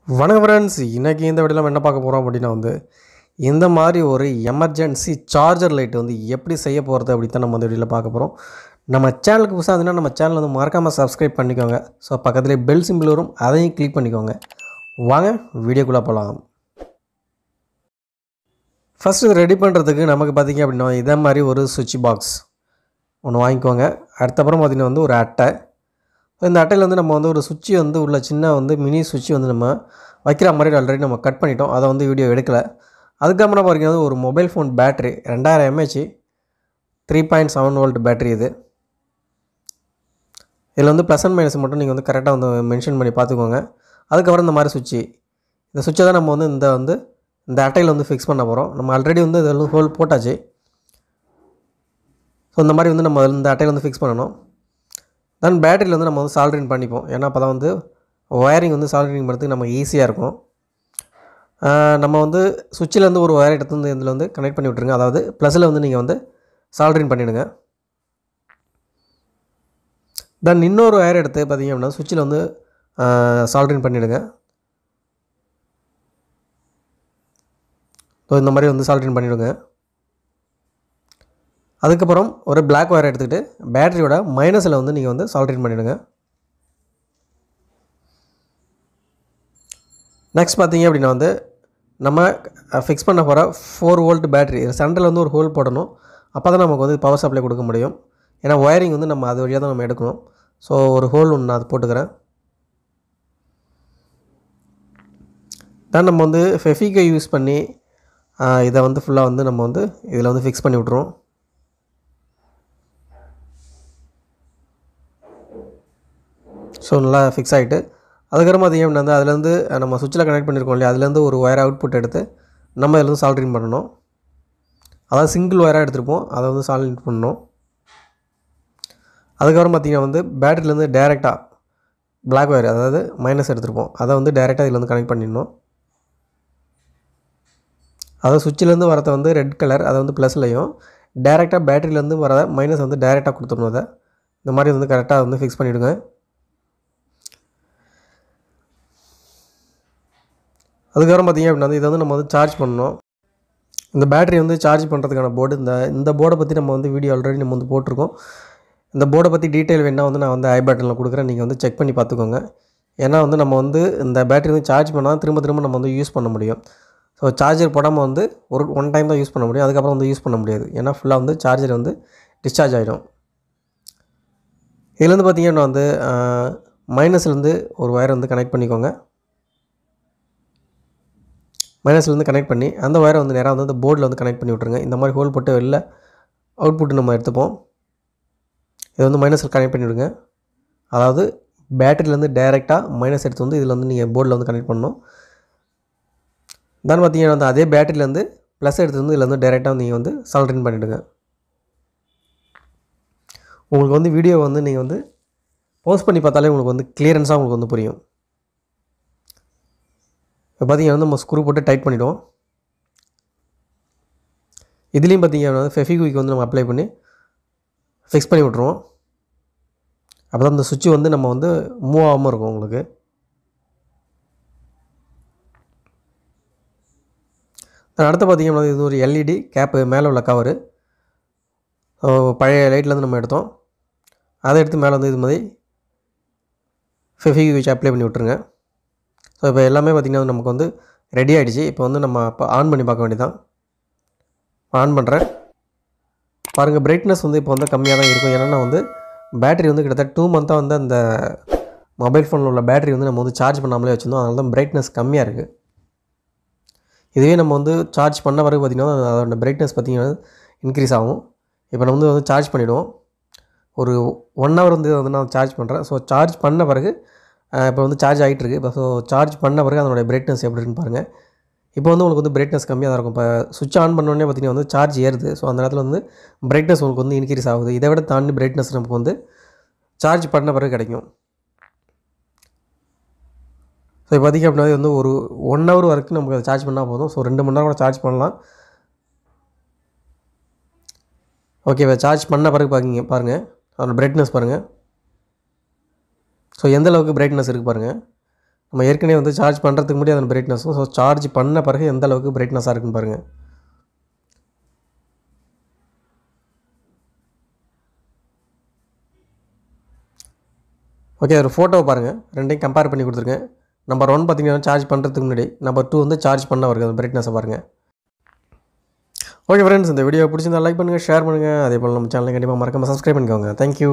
வணக்கம் ஃப்ரெண்ட்ஸ், இன்றைக்கி இந்த வீடியோவில் நம்ம என்ன பார்க்க போகிறோம் அப்படின்னா இந்த மாதிரி ஒரு எமர்ஜென்சி சார்ஜர் லைட் எப்படி செய்ய போகிறது அப்படி தான் நம்ம இந்த வீடியோவில் பார்க்க போகிறோம். நம்ம சேனலுக்கு புதுசாக இருந்ததுன்னா நம்ம சேனல் மறக்காமல் சப்ஸ்கிரைப் பண்ணிக்கோங்க. ஸோ பக்கத்துலேயே பெல் சிம்பிள் வரும், அதையும் கிளிக் பண்ணிக்கோங்க. வாங்க வீடியோக்குள்ளே போகலாம். ஃபஸ்ட்டு இது ரெடி பண்ணுறதுக்கு நமக்கு பார்த்திங்க அப்படின்னா இதே மாதிரி ஒரு சுவிட்ச் பாக்ஸ் ஒன்று வாங்கிக்கோங்க. அடுத்தப்புறம் பார்த்திங்கன்னா ஒரு அட்டை. இந்த அட்டையில் நம்ம ஒரு சுவிட்ச் உள்ள சின்ன மினி சுவிட்ச் நம்ம வைக்கிற மாதிரி ஆல்ரெடி நம்ம கட் பண்ணிட்டோம். அதை வீடியோ எடுக்கலை. அதுக்கப்புறம் பார்த்திங்கன்னா ஒரு mobile phone battery 2000 mAh 3.7 volt battery. இதில் ப்ளஸ் அண்ட் மைனஸ் மட்டும் நீங்கள் கரெக்டாக மென்ஷன் பண்ணி பார்த்துக்கோங்க. அதுக்கப்புறம் இந்த மாதிரி சுவிட்சு, இந்த சுவிட்சை தான் நம்ம இந்த அட்டையில் ஃபிக்ஸ் பண்ண போகிறோம். நம்ம ஆல்ரெடி இதில் ஹோல் போட்டாச்சு. ஸோ இந்த மாதிரி நம்ம இந்த அட்டையில் ஃபிக்ஸ் பண்ணணும். தென் பேட்டரியில் நம்ம சால்ட்ரிங் பண்ணிப்போம். ஏன்னா அப்போ தான் ஒயரிங் சால்ட்ரிங் பண்ணுறதுக்கு நம்ம ஈஸியாக இருக்கும். நம்ம சுவிட்சிலேருந்து ஒரு ஒயர் எடுத்து இதில் கனெக்ட் பண்ணி விட்ருங்க. அதாவது ப்ளஸில் நீங்கள் சால்ட்ரிங் பண்ணிவிடுங்க. தென் இன்னொரு ஒயர் எடுத்து பார்த்திங்க அப்படின்னா சுவிட்சில் சால்ட்ரிங் பண்ணிவிடுங்க. ஸோ இந்த மாதிரி சால்ட்ரிங் பண்ணிவிடுங்க. அதுக்கப்புறம் ஒரு பிளாக் ஒயர் எடுத்துக்கிட்டு பேட்டரியோட மைனஸில் நீங்கள் சால்ட்ரிங் பண்ணிவிடுங்க. நெக்ஸ்ட் பார்த்திங்க அப்படின்னா நம்ம ஃபிக்ஸ் பண்ண போகிற 4 volt பேட்டரி சென்டரில் ஒரு ஹோல் போடணும். அப்போ தான் நமக்கு பவர் சப்ளை கொடுக்க முடியும். ஏன்னா ஒயரிங் நம்ம அது வழியாக தான் நம்ம எடுக்கணும். ஸோ ஒரு ஹோல் ஒன்று நான் அது போட்டுக்கிறேன். தான் நம்ம ஃபெஃபிகை யூஸ் பண்ணி இதை ஃபுல்லாக நம்ம இதில் ஃபிக்ஸ் பண்ணி விட்ருவோம். ஸோ நல்லா ஃபிக்ஸ் ஆகிட்டு அதுக்கப்புறம் பார்த்திங்க அப்படின்னா அதுலேருந்து நம்ம சுவிட்சில் கனெக்ட் பண்ணியிருக்கோம் இல்லையா, அதுலேருந்து ஒரு ஒயர் அவுட்புட் எடுத்து நம்ம இதில் சால்ட்ரிங் பண்ணணும். அதாவது சிங்கிள் ஒயராக எடுத்துருப்போம், அதை சால்ட்ரிங் பண்ணணும். அதுக்கப்புறம் பார்த்திங்கன்னா பேட்டரியிலேருந்து டேரெக்டாக பிளாக் ஒயர், அதாவது மைனஸ் எடுத்துருப்போம், அதை டேரெக்டாக இதில் கனெக்ட் பண்ணிடணும். அதாவது சுவிட்சிலேருந்து வரதை ரெட் கலர், அதை ப்ளஸ்லையும் டேரெக்டாக பேட்டரியிலேருந்து வர மைனஸ் டேரெக்டாக கொடுத்துடணும். அதை இந்த மாதிரி கரெக்டாக ஃபிக்ஸ் பண்ணிவிடுங்க. அதுக்கப்புறம் பார்த்திங்க அப்படின்னா இதை நம்ம சார்ஜ் பண்ணணும். இந்த பேட்டரி சார்ஜ் பண்ணுறதுக்கான போர்டு, இந்த போர்டை பற்றி நம்ம வீடியோ ஆல்ரெடி நம்ம போட்டிருக்கோம். இந்த போர்டை பற்றி டீட்டெயில் வேணால் நான் ஐ பட்டனில் கொடுக்குறேன், நீங்கள் செக் பண்ணி பார்த்துக்கோங்க. ஏன்னா நம்ம இந்த பேட்டரி சார்ஜ் பண்ணால் திரும்ப நம்ம யூஸ் பண்ண முடியும். ஸோ சார்ஜர் போடாமல் ஒன் டைம் தான் யூஸ் பண்ண முடியும். அதுக்கப்புறம் யூஸ் பண்ண முடியாது. ஏன்னா ஃபுல்லாக சார்ஜர் டிஸ்சார்ஜ் ஆகிடும். இதுலேருந்து பார்த்திங்கன்னா மைனஸ்லேருந்து ஒரு ஒயர் கனெக்ட் பண்ணிக்கோங்க. மைனஸ்லேருந்து கனெக்ட் பண்ணி அந்த ஒயரை நேராக அந்த போர்டில் கனெக்ட் பண்ணி விட்ருங்க. இந்த மாதிரி ஹோல் போட்டு வெளில அவுட்புட்டு நம்ம எடுத்துப்போம். இதை மைனஸில் கனெக்ட் பண்ணிவிடுங்க. அதாவது பேட்டரியிலேருந்து டேரெக்டாக மைனஸ் எடுத்து இதில் நீங்கள் போர்டில் கனெக்ட் பண்ணணும். தான் பார்த்திங்கன்னா அதே பேட்டரியிலேருந்து ப்ளஸ் எடுத்து இதில் டேரெக்டாக நீங்கள் சால்ட்ரிங் பண்ணிவிடுங்க. உங்களுக்கு வீடியோ நீங்கள் போஸ்ட் பண்ணி பார்த்தாலே உங்களுக்கு கிளியரன்ஸாக உங்களுக்கு புரியும். இப்போ பார்த்திங்கன்னா நம்ம ஸ்க்ரூ போட்டு டைட் பண்ணிவிடுவோம். இதுலேயும் பார்த்திங்கன்னா ஃபெஃபிக்விக் நம்ம அப்ளை பண்ணி ஃபிக்ஸ் பண்ணி விட்ருவோம். அப்போ தான் இந்த சுவிட்சு நம்ம மூவ் ஆகாமல் இருக்கும் உங்களுக்கு. அடுத்து பார்த்திங்கன்னா இது ஒரு எல்இடி கேப்பு மேலே உள்ள கவரு. பழைய லைட்லேருந்து நம்ம எடுத்தோம். அதை எடுத்து மேலே இது மாதிரி ஃபெஃபிக்விக் அப்ளை பண்ணி விட்ருங்க. ஸோ இப்போ எல்லாமே பார்த்திங்கன்னா நமக்கு ரெடி ஆகிடுச்சு. இப்போ நம்ம இப்போ ஆன் பண்ணி பார்க்க வேண்டியதான். ஆன் பண்ணுறேன் பாருங்கள். பிரைட்னஸ் இப்போ கம்மியாக தான் இருக்கும். ஏன்னா பேட்டரி கிட்டத்தட்ட 2 month அந்த மொபைல் ஃபோனில் உள்ள பேட்டரி நம்ம சார்ஜ் பண்ணாமலே வச்சுருந்தோம். அதனால தான் பிரைட்னஸ் கம்மியாக இருக்குது. இதுவே நம்ம சார்ஜ் பண்ண பிறகு பார்த்திங்கன்னா அதோட பிரைட்னஸ் பார்த்திங்கன்னா இன்க்ரீஸ் ஆகும். இப்போ நம்ம சார்ஜ் பண்ணிவிடுவோம். ஒரு 1 hour நான் சார்ஜ் பண்ணுறேன். ஸோ சார்ஜ் பண்ண பிறகு இப்போ சார்ஜ் ஆகிட்டுருக்கு. இப்போ ஸோ சார்ஜ் பண்ண பிறகு அதனுடைய பிரைட்னஸ் எப்படி இருக்குன்னு பாருங்கள். இப்போ உங்களுக்கு பிரைட்னஸ் கம்மியாக தான் இருக்கும். இப்போ சுவிட்ச் ஆன் பண்ணோடனே பார்த்திங்கன்னா சார்ஜ் ஏறுது. ஸோ அந்த நேரத்தில் பிரைட்னஸ் உங்களுக்கு இன்க்ரீஸ் ஆகுது. இதை விட தாண்டி பிரைட்னஸ் நமக்கு சார்ஜ் பண்ண பிறகு கிடைக்கும். ஸோ இப்போ பார்த்திங்க அப்படின்னா ஒரு 1 hour வரைக்கும் நமக்கு அதை சார்ஜ் பண்ணால் போதும். ஸோ 2 மணி நேரம் கூட சார்ஜ் பண்ணலாம். ஓகே, இப்போ சார்ஜ் பண்ண பிறகு பாருங்கள் அதோட பிரைட்னஸ் பாருங்கள். ஸோ எந்த அளவுக்கு பிரைட்னஸ் இருக்குது பாருங்கள். நம்ம ஏற்கனவே வந்து சார்ஜ் பண்ணுறதுக்கு முன்னாடி அதோட பிரைட்னஸும், ஸோ சார்ஜ் பண்ண பிறகு எந்த அளவுக்கு பிரைட்னஸாக இருக்குன்னு பாருங்கள். ஓகே, ஒரு ஃபோட்டோவை பாருங்கள், ரெண்டையும் கம்பேர் பண்ணி கொடுத்துருக்கேன். நம்பர் 1 பார்த்தீங்கன்னா சார்ஜ் பண்ணுறதுக்கு முன்னாடி, நம்பர் 2 வந்து சார்ஜ் பண்ண வருது, அந்த பிரைட்னஸை பாருங்கள். ஓகே ஃப்ரெண்ட்ஸ், இந்த வீடியோ பிடிச்சிருந்தா லைக் பண்ணுங்கள், ஷேர் பண்ணுங்கள். அதே போல் நம்ம சேனலை கண்டிப்பாக மறக்காமல் சப்ஸ்கிரைப் பண்ணிக்கோங்க. தேங்க்யூ.